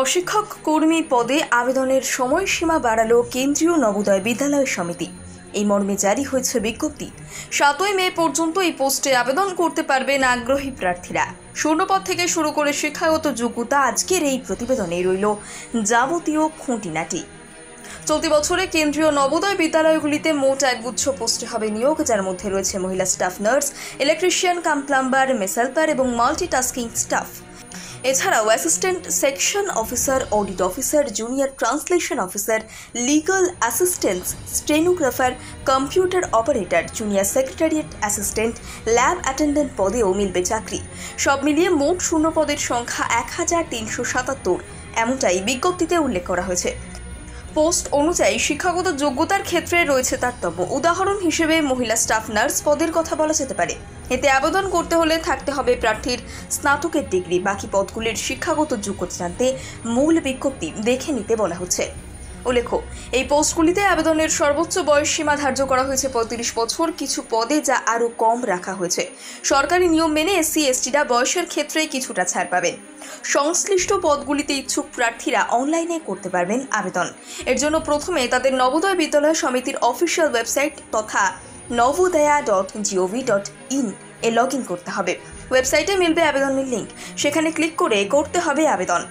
অশিক্ষক কর্মী পদে আবেদনের সময়সীমা বাড়ালো কেন্দ্রীয় নবোদয় বিদ্যালয় সমিতি। এই মর্মে জারি হয়েছে বিজ্ঞপ্তি। 7ই মে পর্যন্ত এই পোস্টে আবেদন করতে পারবেন আগ্রহী প্রার্থীরা। শূন্যপদ থেকে শুরু করে শিক্ষাগত যোগ্যতা আজকের এই প্রতিবেদনে রইল যাবতীয় খুঁটিনাটি। চলতি বছরে কেন্দ্রীয় নবোদয় বিদ্যালয়গুলিতে মোট একগুচ্ছ পোস্টে হবে নিয়োগ, যার মধ্যে রয়েছে মহিলা staff nurse, electrician cum plumber, mess helper এবং মাল্টিটাস্কিং স্টাফ। এছাড়াও assistant section officer, audit officer, junior translation officer, legal assistant, stenographer, computer operator, junior secretariat assistant, lab attendant পদেও মিলবে চাকরি। সব মিলিয়ে মোট শূন্য পদের সংখ্যা 1377, এমনটাই বিজ্ঞপ্তিতে উল্লেখ করা হয়েছে। পোস্ট অনুযায়ী শিক্ষাগত যোগ্যতার ক্ষেত্রে রয়েছে তারতম্য। উদাহরণ হিসেবে মহিলা স্টাফ নার্স পদের কথা বলা যেতে পারে। এতে আবেদন করতে হলে থাকতে হবে প্রার্থীর স্নাতকের ডিগ্রি। বাকি পদগুলির শিক্ষাগত যোগ্যতা জানতে মূল বিজ্ঞপ্তি দেখে নিতে বলা হচ্ছে। উল্লেখ্য, এই পোস্টগুলিতে আবেদনের সর্বোচ্চ বয়স সীমা ধার্য করা হয়েছে 35 বছর। কিছু পদে যা আরও কম রাখা হয়েছে। সরকারি নিয়ম মেনে SC/STরা বয়সের ক্ষেত্রে কিছুটা ছাড় পাবেন। সংশ্লিষ্ট পদগুলিতে ইচ্ছুক প্রার্থীরা অনলাইনে করতে পারবেন আবেদন। এর জন্য প্রথমে তাদের নবোদয় বিদ্যালয় সমিতির অফিসিয়াল ওয়েবসাইট তথা navodaya.gov.in এ লগ ইন করতে হবে। ওয়েবসাইটে মিলবে আবেদনের লিঙ্ক, সেখানে ক্লিক করে করতে হবে আবেদন।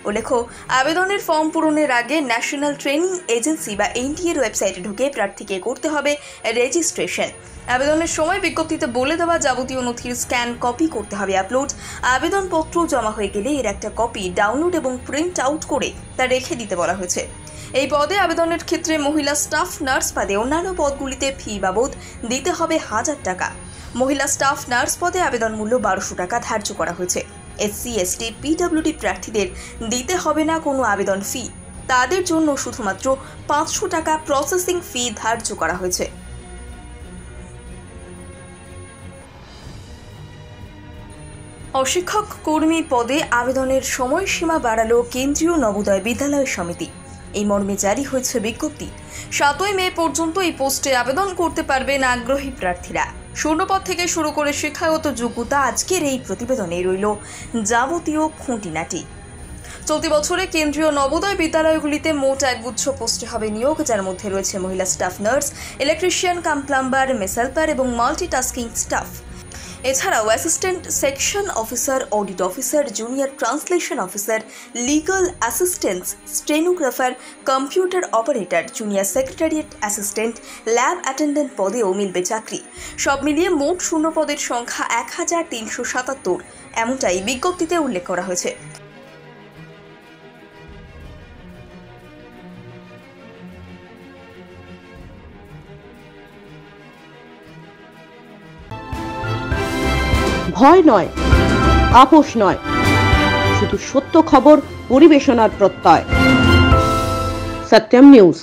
উল্লেখ্য, আবেদনের ফর্ম পূরণের আগে ন্যাশনাল ট্রেনিং এজেন্সি বা NTA এর ওয়েবসাইটে ঢুকে প্রার্থীকে করতে হবে রেজিস্ট্রেশন। আবেদনের সময় বিজ্ঞপ্তিতে বলে দেওয়া যাবতীয় নথির স্ক্যান কপি করতে হবে আপলোড। আবেদনপত্র জমা হয়ে গেলে এর একটা কপি ডাউনলোড এবং প্রিন্ট আউট করে তা রেখে দিতে বলা হয়েছে। এই পদে আবেদনের ক্ষেত্রে মহিলা স্টাফ নার্স পদে অন্যান্য পদগুলিতে ফি বাবদ দিতে হবে 1000 টাকা। মহিলা স্টাফ নার্স পদে আবেদন মূল্য 1200 টাকা ধার্য করা হয়েছে। SC/ST PWD প্রার্থীদের দিতে হবে না কোনো আবেদন ফি। তাদের জন্য শুধুমাত্র 500 টাকা প্রসেসিং ফি ধার্য করা হয়েছে। অশিক্ষক কর্মী পদে আবেদনের সময়সীমা বাড়ালো কেন্দ্রীয় নবোদয় বিদ্যালয় সমিতি। এই মর্মে জারি হয়েছে বিজ্ঞপ্তি। 7ই মে পর্যন্ত এই পোস্টে আবেদন করতে পারবেন আগ্রহী প্রার্থীরা। শূন্যপদ থেকে শুরু করে শিক্ষাগত যোগ্যতা আজকের এই প্রতিবেদনে রইল যাবতীয় খুঁটিনাটি। চলতি বছরে কেন্দ্রীয় নবোদয় বিদ্যালয়গুলিতে মোট একগুচ্ছ পোস্টে হবে নিয়োগ, যার মধ্যে রয়েছে মহিলা staff nurse, electrician cum plumber, mess helper এবং মাল্টিটাস্কিং স্টাফ। এছাড়াও assistant section officer, audit officer, junior translation officer, legal assistant, stenographer, computer operator, junior secretariat assistant, lab attendant পদেও মিলবে চাকরি। সব মিলিয়ে মোট শূন্য পদের সংখ্যা 1377, এমনটাই বিজ্ঞপ্তিতে উল্লেখ করা হয়েছে। ভয় নয়, আপোষ নয়, শুধু সত্য খবর পরিবেশনার প্রত্যয়। সত্যম নিউজ।